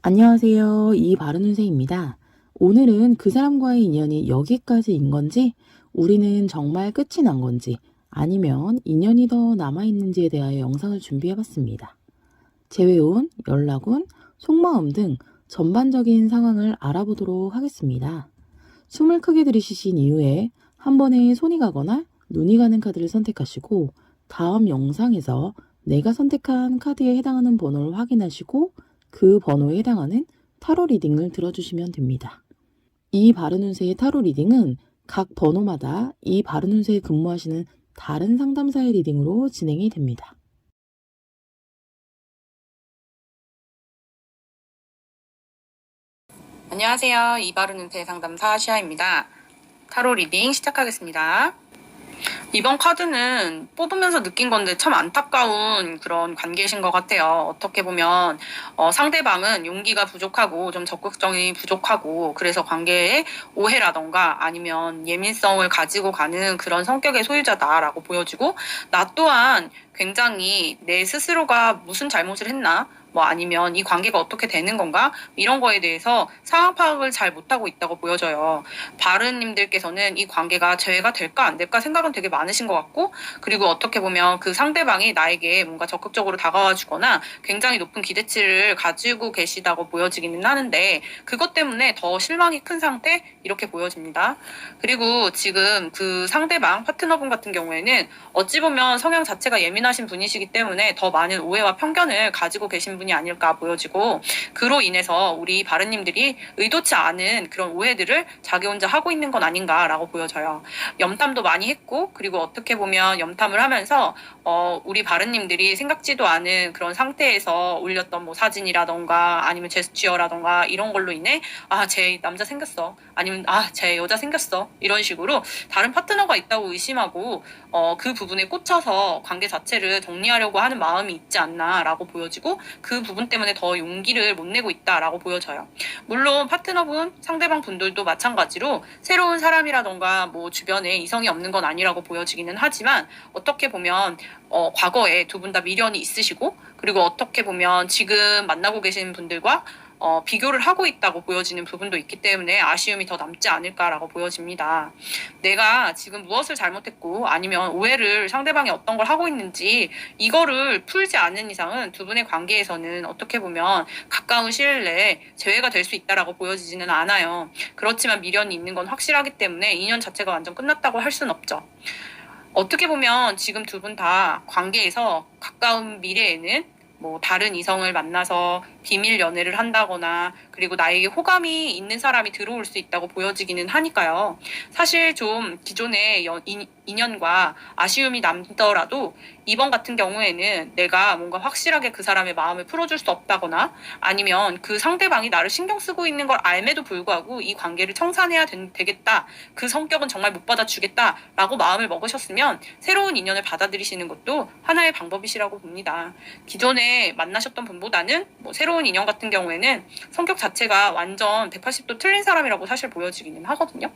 안녕하세요. 이바른운세입니다. 오늘은 그 사람과의 인연이 여기까지인 건지, 우리는 정말 끝이 난 건지, 아니면 인연이 더 남아있는지에 대하여 영상을 준비해봤습니다. 재회운, 연락운, 속마음 등 전반적인 상황을 알아보도록 하겠습니다. 숨을 크게 들이쉬신 이후에 한 번에 손이 가거나 눈이 가는 카드를 선택하시고, 다음 영상에서 내가 선택한 카드에 해당하는 번호를 확인하시고 그 번호에 해당하는 타로 리딩을 들어주시면 됩니다. 이 바른운세의 타로 리딩은 각 번호마다 이 바른운세에 근무하시는 다른 상담사의 리딩으로 진행이 됩니다. 안녕하세요. 이바른운세 상담사 시아입니다. 타로 리딩 시작하겠습니다. 이번 카드는 뽑으면서 느낀 건데 참 안타까운 그런 관계이신 것 같아요. 어떻게 보면 상대방은 용기가 부족하고 좀 적극성이 부족하고 그래서 관계에 오해라던가 아니면 예민성을 가지고 가는 그런 성격의 소유자다라고 보여지고, 나 또한 굉장히 내 스스로가 무슨 잘못을 했나, 아니면 이 관계가 어떻게 되는 건가, 이런 거에 대해서 상황 파악을 잘 못하고 있다고 보여져요. 바른님들께서는 이 관계가 재회가 될까 안 될까 생각은 되게 많으신 것 같고, 그리고 어떻게 보면 그 상대방이 나에게 뭔가 적극적으로 다가와 주거나 굉장히 높은 기대치를 가지고 계시다고 보여지기는 하는데, 그것 때문에 더 실망이 큰 상태, 이렇게 보여집니다. 그리고 지금 그 상대방 파트너분 같은 경우에는 어찌 보면 성향 자체가 예민하신 분이시기 때문에 더 많은 오해와 편견을 가지고 계신 분이 아닐까 보여지고, 그로 인해서 우리 바른님들이 의도치 않은 그런 오해들을 자기 혼자 하고 있는 건 아닌가라고 보여져요. 염탐도 많이 했고, 그리고 어떻게 보면 염탐을 하면서 우리 바른님들이 생각지도 않은 그런 상태에서 올렸던 사진이라던가 아니면 제스처라던가 이런 걸로 인해 쟤 남자 생겼어, 아니면 쟤 여자 생겼어, 이런 식으로 다른 파트너가 있다고 의심하고 그 부분에 꽂혀서 관계 자체를 정리하려고 하는 마음이 있지 않나라고 보여지고, 그 부분 때문에 더 용기를 못 내고 있다라고 보여져요. 물론 파트너분, 상대방 분들도 마찬가지로 새로운 사람이라던가 주변에 이성이 없는 건 아니라고 보여지기는 하지만, 어떻게 보면 과거에 두 분 다 미련이 있으시고, 그리고 어떻게 보면 지금 만나고 계신 분들과 비교를 하고 있다고 보여지는 부분도 있기 때문에 아쉬움이 더 남지 않을까라고 보여집니다. 내가 지금 무엇을 잘못했고 아니면 오해를 상대방이 어떤 걸 하고 있는지 이거를 풀지 않는 이상은 두 분의 관계에서는 어떻게 보면 가까운 시일 내에 재회가 될 수 있다라고 보여지지는 않아요. 그렇지만 미련이 있는 건 확실하기 때문에 인연 자체가 완전 끝났다고 할 수는 없죠. 어떻게 보면 지금 두 분 다 관계에서 가까운 미래에는 다른 이성을 만나서 비밀 연애를 한다거나, 그리고 나에게 호감이 있는 사람이 들어올 수 있다고 보여지기는 하니까요. 사실 좀 기존의 인연과 아쉬움이 남더라도 이번 같은 경우에는 내가 뭔가 확실하게 그 사람의 마음을 풀어줄 수 없다거나, 아니면 그 상대방이 나를 신경 쓰고 있는 걸 알매도 불구하고 이 관계를 청산해야 되겠다, 그 성격은 정말 못 받아주겠다 라고 마음을 먹으셨으면 새로운 인연을 받아들이시는 것도 하나의 방법이시라고 봅니다. 기존에 만나셨던 분보다는 새로운 인연 같은 경우에는 성격 자체가 완전 180도 틀린 사람이라고 사실 보여지기는 하거든요.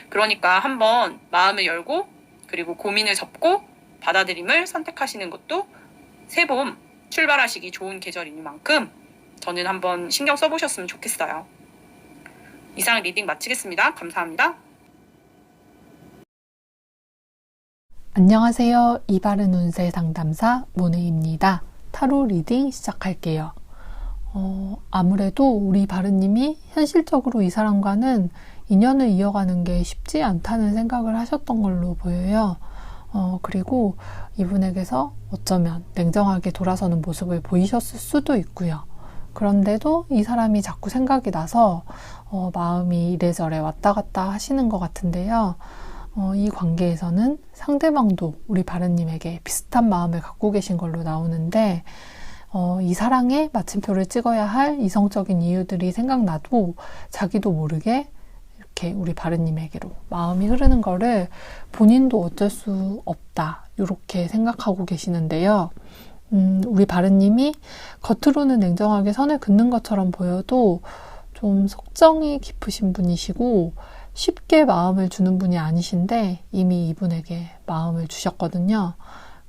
그러니까 한번 마음을 열고 그리고 고민을 접고 받아들임을 선택하시는 것도 새봄 출발하시기 좋은 계절이니만큼 저는 한번 신경 써보셨으면 좋겠어요. 이상 리딩 마치겠습니다. 감사합니다. 안녕하세요. 이바른운세 상담사 모네입니다. 타로 리딩 시작할게요. 아무래도 우리 바른님이 현실적으로 이 사람과는 인연을 이어가는 게 쉽지 않다는 생각을 하셨던 걸로 보여요. 그리고 이분에게서 어쩌면 냉정하게 돌아서는 모습을 보이셨을 수도 있고요. 그런데도 이 사람이 자꾸 생각이 나서 마음이 이래저래 왔다 갔다 하시는 것 같은데요. 이 관계에서는 상대방도 우리 바른님에게 비슷한 마음을 갖고 계신 걸로 나오는데, 이 사랑에 마침표를 찍어야 할 이성적인 이유들이 생각나도 자기도 모르게 이렇게 우리 바른님에게로 마음이 흐르는 거를 본인도 어쩔 수 없다, 이렇게 생각하고 계시는데요. 우리 바른님이 겉으로는 냉정하게 선을 긋는 것처럼 보여도 좀 속정이 깊으신 분이시고 쉽게 마음을 주는 분이 아니신데 이미 이분에게 마음을 주셨거든요.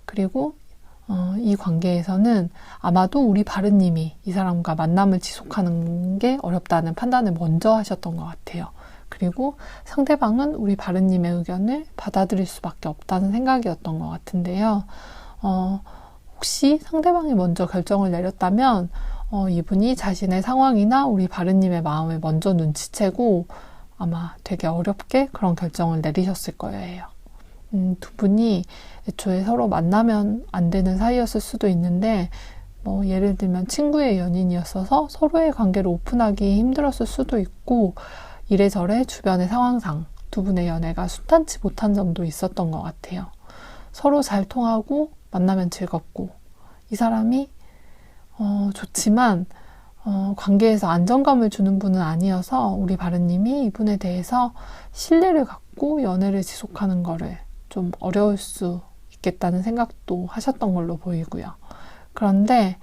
그리고 이 관계에서는 아마도 우리 바르님이 이 사람과 만남을 지속하는 게 어렵다는 판단을 먼저 하셨던 것 같아요. 그리고 상대방은 우리 바르님의 의견을 받아들일 수밖에 없다는 생각이었던 것 같은데요. 혹시 상대방이 먼저 결정을 내렸다면 이분이 자신의 상황이나 우리 바르님의 마음을 먼저 눈치채고 아마 되게 어렵게 그런 결정을 내리셨을 거예요. 두 분이 애초에 서로 만나면 안 되는 사이였을 수도 있는데 예를 들면 친구의 연인이었어서 서로의 관계를 오픈하기 힘들었을 수도 있고 이래저래 주변의 상황상 두 분의 연애가 순탄치 못한 점도 있었던 것 같아요. 서로 잘 통하고 만나면 즐겁고 이 사람이 좋지만 관계에서 안정감을 주는 분은 아니어서 우리 바르님이 이분에 대해서 신뢰를 갖고 연애를 지속하는 거를 좀 어려울 수 있겠다는 생각도 하셨던 걸로 보이고요. 그런데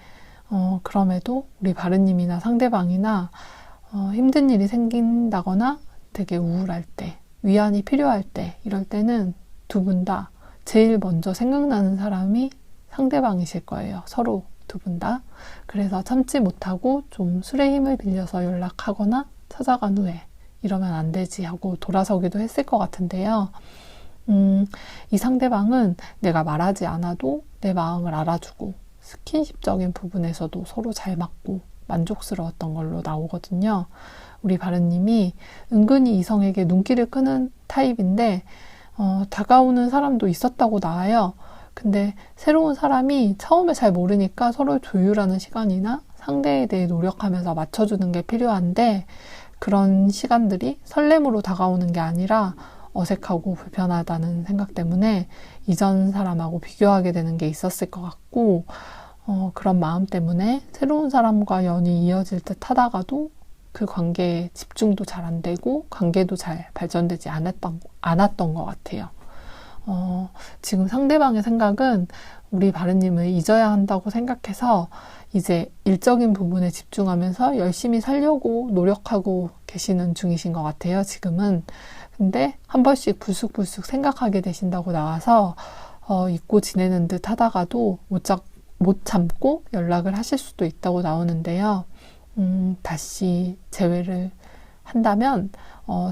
그럼에도 우리 바르님이나 상대방이나 힘든 일이 생긴다거나 되게 우울할 때, 위안이 필요할 때, 이럴 때는 두 분 다 제일 먼저 생각나는 사람이 상대방이실 거예요. 서로 두 분 다. 그래서 참지 못하고 좀 술의 힘을 빌려서 연락하거나 찾아간 후에 이러면 안 되지 하고 돌아서기도 했을 것 같은데요. 이 상대방은 내가 말하지 않아도 내 마음을 알아주고 스킨십적인 부분에서도 서로 잘 맞고 만족스러웠던 걸로 나오거든요. 우리 바르님이 은근히 이성에게 눈길을 끄는 타입인데 다가오는 사람도 있었다고 나와요. 근데 새로운 사람이 처음에 잘 모르니까 서로 조율하는 시간이나 상대에 대해 노력하면서 맞춰주는 게 필요한데 그런 시간들이 설렘으로 다가오는 게 아니라 어색하고 불편하다는 생각 때문에 이전 사람하고 비교하게 되는 게 있었을 것 같고 그런 마음 때문에 새로운 사람과 연이 이어질 듯 하다가도 그 관계에 집중도 잘 안 되고 관계도 잘 발전되지 않았던 것 같아요. 지금 상대방의 생각은 우리 바르님을 잊어야 한다고 생각해서 이제 일적인 부분에 집중하면서 열심히 살려고 노력하고 계시는 중이신 것 같아요, 지금은. 근데 한 번씩 불쑥불쑥 생각하게 되신다고 나와서 잊고 지내는 듯 하다가도 못 참고 연락을 하실 수도 있다고 나오는데요. 다시 재회를 한다면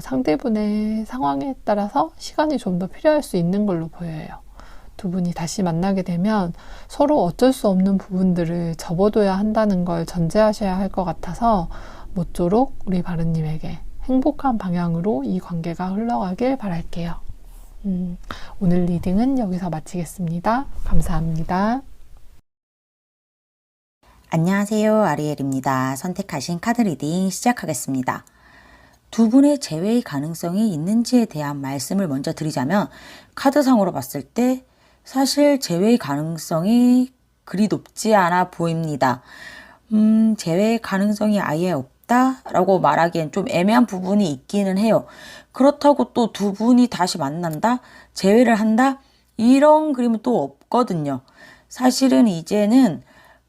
상대분의 상황에 따라서 시간이 좀 더 필요할 수 있는 걸로 보여요. 두 분이 다시 만나게 되면 서로 어쩔 수 없는 부분들을 접어둬야 한다는 걸 전제하셔야 할 것 같아서 모쪼록 우리 바르님에게 행복한 방향으로 이 관계가 흘러가길 바랄게요. 오늘 리딩은 여기서 마치겠습니다. 감사합니다. 안녕하세요. 아리엘입니다. 선택하신 카드 리딩 시작하겠습니다. 두 분의 재회의 가능성이 있는지에 대한 말씀을 먼저 드리자면 카드상으로 봤을 때 사실 재회의 가능성이 그리 높지 않아 보입니다. 재회의 가능성이 아예 없다라고 말하기엔 좀 애매한 부분이 있기는 해요. 그렇다고 또 두 분이 다시 만난다? 재회를 한다? 이런 그림은 또 없거든요. 사실은 이제는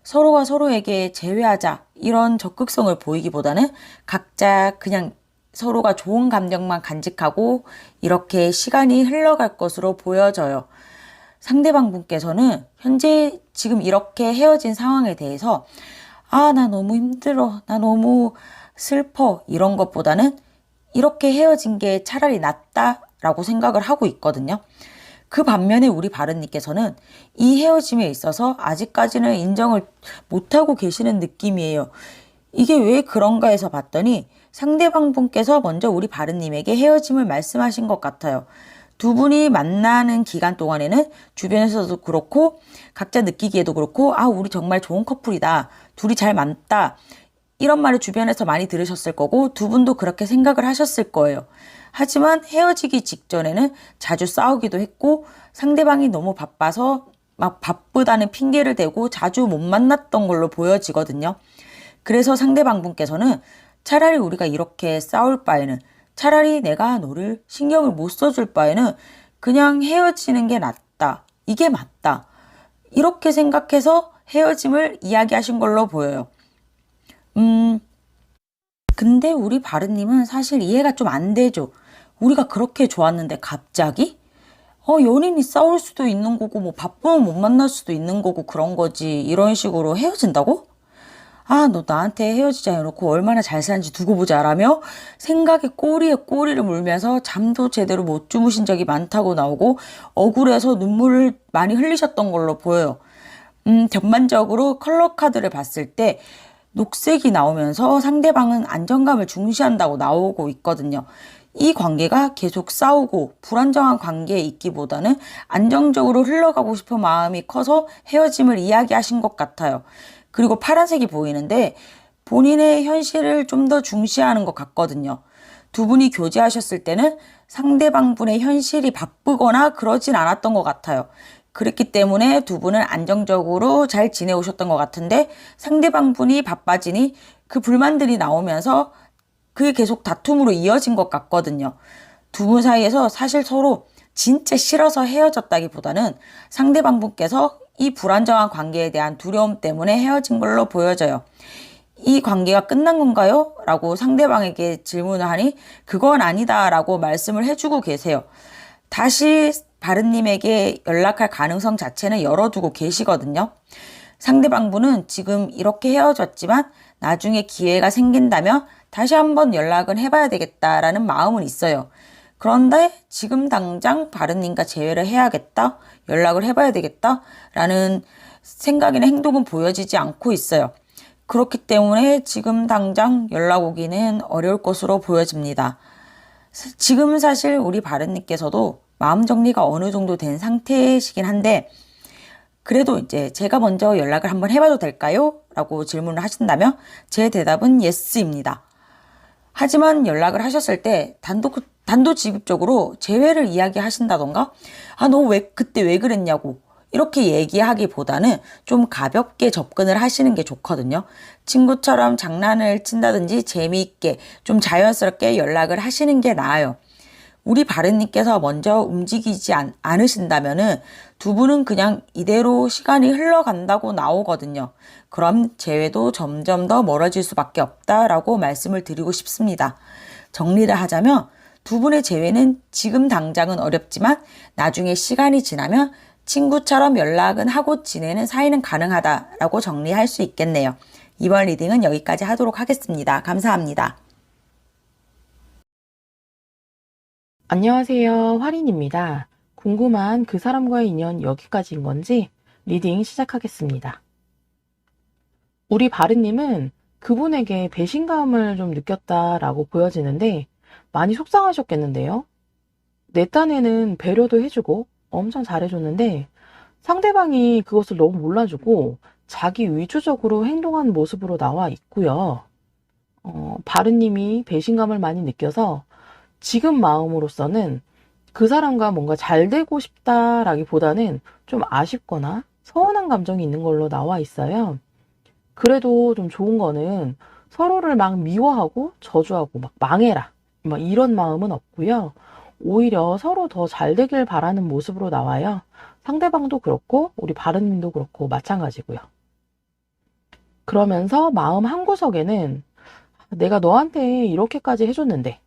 서로가 서로에게 재회하자 이런 적극성을 보이기보다는 각자 그냥 서로가 좋은 감정만 간직하고 이렇게 시간이 흘러갈 것으로 보여져요. 상대방 분께서는 현재 지금 이렇게 헤어진 상황에 대해서 나 너무 힘들어, 나 너무 슬퍼 이런 것보다는 이렇게 헤어진 게 차라리 낫다라고 생각을 하고 있거든요. 그 반면에 우리 바른님께서는 이 헤어짐에 있어서 아직까지는 인정을 못하고 계시는 느낌이에요. 이게 왜 그런가 해서 봤더니 상대방 분께서 먼저 우리 바른님에게 헤어짐을 말씀하신 것 같아요. 두 분이 만나는 기간 동안에는 주변에서도 그렇고 각자 느끼기에도 그렇고 우리 정말 좋은 커플이다. 둘이 잘 맞다. 이런 말을 주변에서 많이 들으셨을 거고 두 분도 그렇게 생각을 하셨을 거예요. 하지만 헤어지기 직전에는 자주 싸우기도 했고 상대방이 너무 바빠서 막 바쁘다는 핑계를 대고 자주 못 만났던 걸로 보여지거든요. 그래서 상대방 분께서는 차라리 우리가 이렇게 싸울 바에는 차라리 내가 너를 신경을 못 써줄 바에는 그냥 헤어지는 게 낫다. 이게 맞다. 이렇게 생각해서 헤어짐을 이야기하신 걸로 보여요. 근데 우리 바른님은 사실 이해가 좀 안 되죠. 우리가 그렇게 좋았는데 갑자기? 연인이 싸울 수도 있는 거고, 뭐 바쁘면 못 만날 수도 있는 거고, 그런 거지. 이런 식으로 헤어진다고? 너 나한테 헤어지자 해놓고 얼마나 잘 사는지 두고 보자 라며 생각에 꼬리에 꼬리를 물면서 잠도 제대로 못 주무신 적이 많다고 나오고 억울해서 눈물을 많이 흘리셨던 걸로 보여요. 전반적으로 컬러 카드를 봤을 때 녹색이 나오면서 상대방은 안정감을 중시한다고 나오고 있거든요. 이 관계가 계속 싸우고 불안정한 관계에 있기보다는 안정적으로 흘러가고 싶은 마음이 커서 헤어짐을 이야기하신 것 같아요. 그리고 파란색이 보이는데 본인의 현실을 좀 더 중시하는 것 같거든요. 두 분이 교제하셨을 때는 상대방 분의 현실이 바쁘거나 그러진 않았던 것 같아요. 그랬기 때문에 두 분은 안정적으로 잘 지내오셨던 것 같은데 상대방 분이 바빠지니 그 불만들이 나오면서 그게 계속 다툼으로 이어진 것 같거든요. 두 분 사이에서 사실 서로 진짜 싫어서 헤어졌다기보다는 상대방 분께서 이 불안정한 관계에 대한 두려움 때문에 헤어진 걸로 보여져요. 이 관계가 끝난 건가요? 라고 상대방에게 질문을 하니 그건 아니다 라고 말씀을 해주고 계세요. 다시 바른님에게 연락할 가능성 자체는 열어두고 계시거든요. 상대방 분은 지금 이렇게 헤어졌지만 나중에 기회가 생긴다면 다시 한번 연락은 해봐야 되겠다라는 마음은 있어요. 그런데 지금 당장 바른님과 재회를 해야겠다, 연락을 해봐야 되겠다 라는 생각이나 행동은 보여지지 않고 있어요. 그렇기 때문에 지금 당장 연락 오기는 어려울 것으로 보여집니다. 지금 사실 우리 바른님께서도 마음 정리가 어느 정도 된 상태이시긴 한데 그래도 이제 제가 먼저 연락을 한번 해봐도 될까요? 라고 질문을 하신다면 제 대답은 예스입니다. 하지만 연락을 하셨을 때 단도직입적으로 재회를 이야기하신다던가 너 그때 왜 그랬냐고 이렇게 얘기하기보다는 좀 가볍게 접근을 하시는 게 좋거든요. 친구처럼 장난을 친다든지 재미있게 좀 자연스럽게 연락을 하시는 게 나아요. 우리 바른님께서 먼저 움직이지 않으신다면은 두 분은 그냥 이대로 시간이 흘러간다고 나오거든요. 그럼 재회도 점점 더 멀어질 수밖에 없다라고 말씀을 드리고 싶습니다. 정리를 하자면 두 분의 재회는 지금 당장은 어렵지만 나중에 시간이 지나면 친구처럼 연락은 하고 지내는 사이는 가능하다라고 정리할 수 있겠네요. 이번 리딩은 여기까지 하도록 하겠습니다. 감사합니다. 안녕하세요. 화린입니다. 궁금한 그 사람과의 인연 여기까지인 건지 리딩 시작하겠습니다. 우리 바른님은 그분에게 배신감을 좀 느꼈다라고 보여지는데 많이 속상하셨겠는데요. 내 딴에는 배려도 해주고 엄청 잘해줬는데 상대방이 그것을 너무 몰라주고 자기 위주적으로 행동하는 모습으로 나와 있고요. 바른님이 배신감을 많이 느껴서 지금 마음으로서는 그 사람과 뭔가 잘 되고 싶다라기보다는 좀 아쉽거나 서운한 감정이 있는 걸로 나와 있어요. 그래도 좀 좋은 거는 서로를 막 미워하고 저주하고 막 망해라 막 이런 마음은 없고요. 오히려 서로 더 잘 되길 바라는 모습으로 나와요. 상대방도 그렇고 우리 바른님도 그렇고 마찬가지고요. 그러면서 마음 한구석에는 내가 너한테 이렇게까지 해줬는데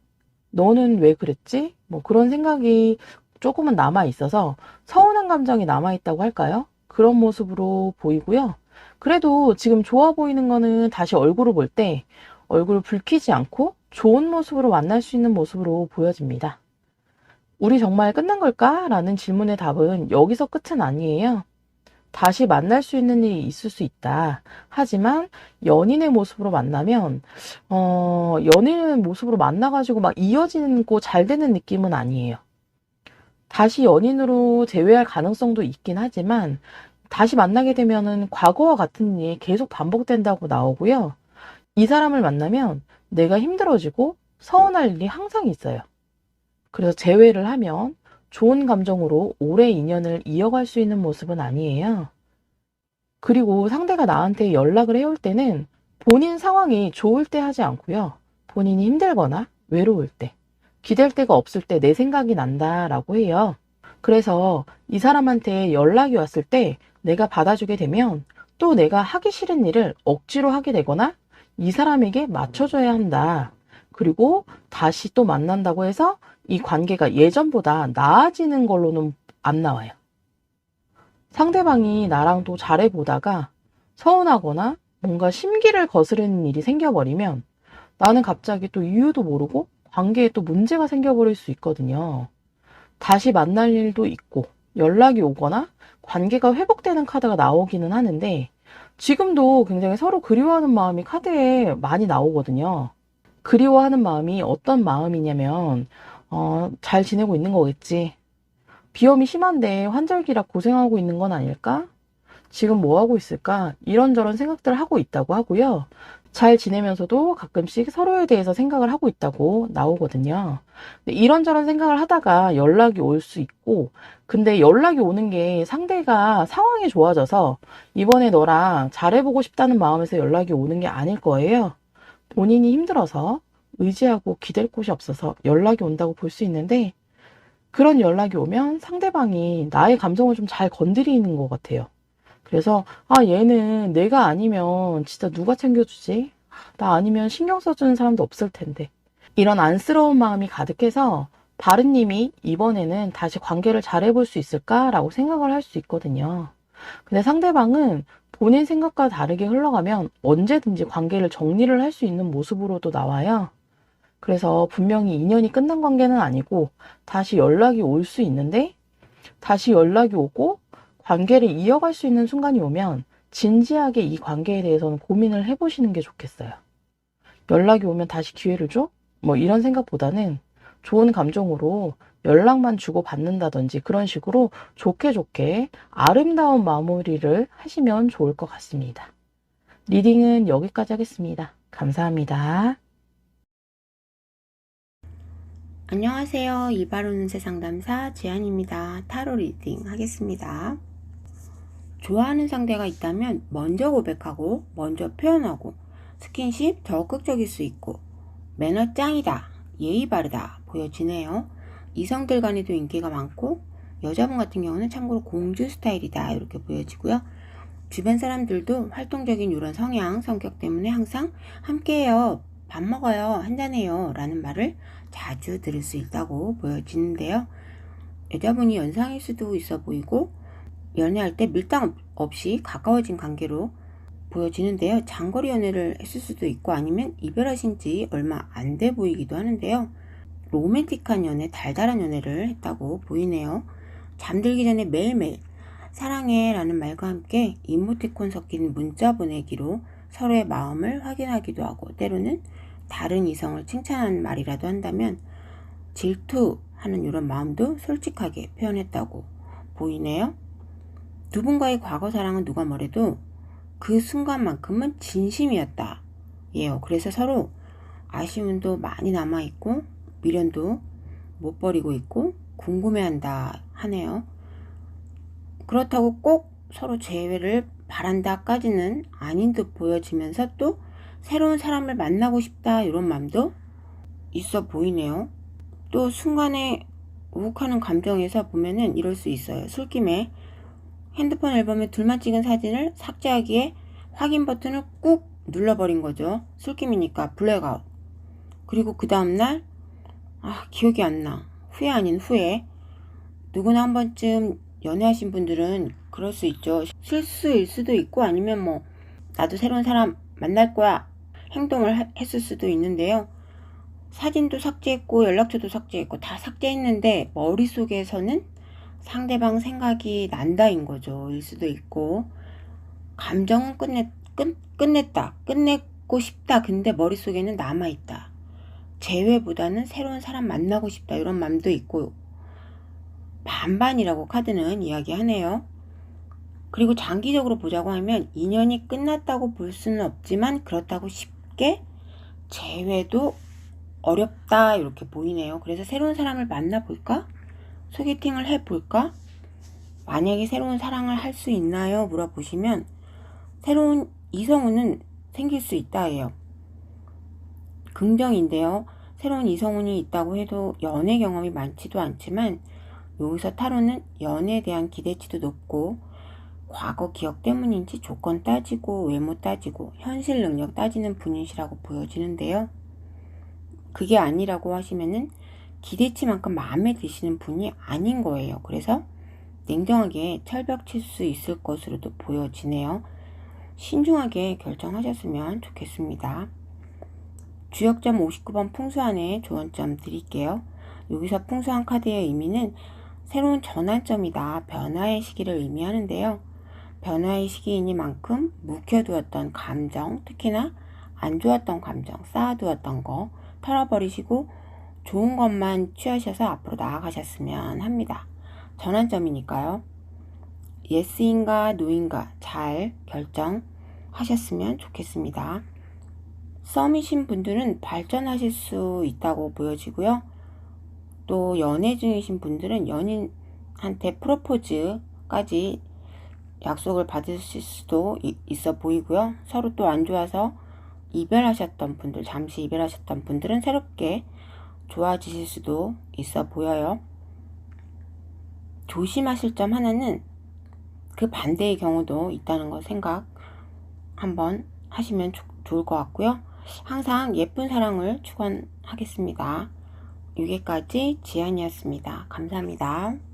너는 왜 그랬지? 뭐 그런 생각이 조금은 남아 있어서 서운한 감정이 남아 있다고 할까요? 그런 모습으로 보이고요. 그래도 지금 좋아 보이는 거는 다시 얼굴을 볼 때 얼굴을 붉히지 않고 좋은 모습으로 만날 수 있는 모습으로 보여집니다. 우리 정말 끝난 걸까? 라는 질문의 답은 여기서 끝은 아니에요. 다시 만날 수 있는 일이 있을 수 있다. 하지만 연인의 모습으로 만나면 연인의 모습으로 만나가지고 막 이어지고 잘 되는 느낌은 아니에요. 다시 연인으로 재회할 가능성도 있긴 하지만 다시 만나게 되면은 과거와 같은 일이 계속 반복된다고 나오고요. 이 사람을 만나면 내가 힘들어지고 서운할 일이 항상 있어요. 그래서 재회를 하면 좋은 감정으로 오래 인연을 이어갈 수 있는 모습은 아니에요. 그리고 상대가 나한테 연락을 해올 때는 본인 상황이 좋을 때 하지 않고요. 본인이 힘들거나 외로울 때, 기댈 데가 없을 때 내 생각이 난다라고 해요. 그래서 이 사람한테 연락이 왔을 때 내가 받아주게 되면 또 내가 하기 싫은 일을 억지로 하게 되거나 이 사람에게 맞춰줘야 한다. 그리고 다시 또 만난다고 해서 이 관계가 예전보다 나아지는 걸로는 안 나와요. 상대방이 나랑 또 잘해보다가 서운하거나 뭔가 심기를 거스르는 일이 생겨버리면 나는 갑자기 또 이유도 모르고 관계에 또 문제가 생겨버릴 수 있거든요. 다시 만날 일도 있고 연락이 오거나 관계가 회복되는 카드가 나오기는 하는데 지금도 굉장히 서로 그리워하는 마음이 카드에 많이 나오거든요. 그리워하는 마음이 어떤 마음이냐면 잘 지내고 있는 거겠지. 비염이 심한데 환절기라 고생하고 있는 건 아닐까? 지금 뭐 하고 있을까? 이런저런 생각들을 하고 있다고 하고요. 잘 지내면서도 가끔씩 서로에 대해서 생각을 하고 있다고 나오거든요. 근데 이런저런 생각을 하다가 연락이 올 수 있고, 근데 연락이 오는 게 상대가 상황이 좋아져서 이번에 너랑 잘해보고 싶다는 마음에서 연락이 오는 게 아닐 거예요. 본인이 힘들어서 의지하고 기댈 곳이 없어서 연락이 온다고 볼 수 있는데, 그런 연락이 오면 상대방이 나의 감정을 좀 잘 건드리는 것 같아요. 그래서 얘는 내가 아니면 진짜 누가 챙겨주지? 나 아니면 신경 써주는 사람도 없을 텐데. 이런 안쓰러운 마음이 가득해서 바른님이 이번에는 다시 관계를 잘해볼 수 있을까라고 생각을 할 수 있거든요. 근데 상대방은 본인 생각과 다르게 흘러가면 언제든지 관계를 정리를 할 수 있는 모습으로도 나와요. 그래서 분명히 인연이 끝난 관계는 아니고 다시 연락이 올 수 있는데, 다시 연락이 오고 관계를 이어갈 수 있는 순간이 오면 진지하게 이 관계에 대해서는 고민을 해보시는 게 좋겠어요. 연락이 오면 다시 기회를 줘? 뭐 이런 생각보다는 좋은 감정으로 연락만 주고 받는다든지 그런 식으로 좋게 아름다운 마무리를 하시면 좋을 것 같습니다. 리딩은 여기까지 하겠습니다. 감사합니다. 안녕하세요. 이바른 운세 상담사 지안입니다. 타로 리딩 하겠습니다. 좋아하는 상대가 있다면 먼저 고백하고 먼저 표현하고 스킨십 적극적일 수 있고 매너 짱이다, 예의 바르다 보여지네요. 이성들 간에도 인기가 많고 여자분 같은 경우는 참고로 공주 스타일이다 이렇게 보여지고요. 주변 사람들도 활동적인 이런 성격 때문에 항상 함께해요, 밥 먹어요, 한잔해요 라는 말을 자주 들을 수 있다고 보여지는데요. 여자분이 연상일 수도 있어 보이고 연애할 때 밀당 없이 가까워진 관계로 보여지는데요. 장거리 연애를 했을 수도 있고 아니면 이별하신 지 얼마 안 돼 보이기도 하는데요. 로맨틱한 연애, 달달한 연애를 했다고 보이네요. 잠들기 전에 매일매일 사랑해 라는 말과 함께 이모티콘 섞인 문자 보내기로 서로의 마음을 확인하기도 하고, 때로는 다른 이성을 칭찬하는 말이라도 한다면 질투하는 이런 마음도 솔직하게 표현했다고 보이네요. 두 분과의 과거 사랑은 누가 뭐래도 그 순간만큼은 진심이었다 예요. 그래서 서로 아쉬움도 많이 남아있고 미련도 못 버리고 있고 궁금해한다 하네요. 그렇다고 꼭 서로 재회를 바란다까지는 아닌 듯 보여지면서 또 새로운 사람을 만나고 싶다 이런 마음도 있어 보이네요. 또 순간에 우욱하는 감정에서 보면은 이럴 수 있어요. 술김에 핸드폰 앨범에 둘만 찍은 사진을 삭제하기에 확인 버튼을 꾹 눌러버린 거죠. 술김이니까 블랙아웃. 그리고 그 다음날 기억이 안 나. 후회 아닌 후회. 누구나 한 번쯤 연애하신 분들은 그럴 수 있죠. 실수일 수도 있고 아니면 나도 새로운 사람 만날 거야 행동을 했을 수도 있는데요. 사진도 삭제했고 연락처도 삭제했고 다 삭제했는데 머릿속에서는 상대방 생각이 난다인 거죠. 일 수도 있고, 감정은 끝냈다, 끝내고 싶다. 근데 머릿속에는 남아있다. 재회보다는 새로운 사람 만나고 싶다 이런 마음도 있고, 반반이라고 카드는 이야기하네요. 그리고 장기적으로 보자고 하면 인연이 끝났다고 볼 수는 없지만 그렇다고 쉽게 재회도 어렵다 이렇게 보이네요. 그래서 새로운 사람을 만나볼까? 소개팅을 해볼까? 만약에 새로운 사랑을 할 수 있나요? 물어보시면 새로운 이성운은 생길 수 있다 해요. 긍정인데요. 새로운 이성운이 있다고 해도 연애 경험이 많지도 않지만 여기서 타로는 연애에 대한 기대치도 높고 과거 기억 때문인지 조건 따지고 외모 따지고 현실 능력 따지는 분이시라고 보여지는데요. 그게 아니라고 하시면은 기대치만큼 마음에 드시는 분이 아닌 거예요. 그래서 냉정하게 철벽 칠 수 있을 것으로도 보여지네요. 신중하게 결정하셨으면 좋겠습니다. 주역점 59번 풍수안의 조언점 드릴게요. 여기서 풍수안 카드의 의미는 새로운 전환점이다, 변화의 시기를 의미하는데요. 변화의 시기이니만큼 묵혀두었던 감정, 특히나 안 좋았던 감정, 쌓아두었던 거 털어버리시고 좋은 것만 취하셔서 앞으로 나아가셨으면 합니다. 전환점이니까요. 예스인가 노인가 잘 결정하셨으면 좋겠습니다. 썸이신 분들은 발전하실 수 있다고 보여지고요. 또 연애 중이신 분들은 연인한테 프로포즈까지 약속을 받으실 수도 있어 보이고요. 서로 또 안 좋아서 이별하셨던 분들, 잠시 이별하셨던 분들은 새롭게 좋아지실 수도 있어 보여요. 조심하실 점 하나는 그 반대의 경우도 있다는 거 생각 한번 하시면 좋을 것 같고요. 항상 예쁜 사랑을 축원하겠습니다. 여기까지 지안이었습니다. 감사합니다.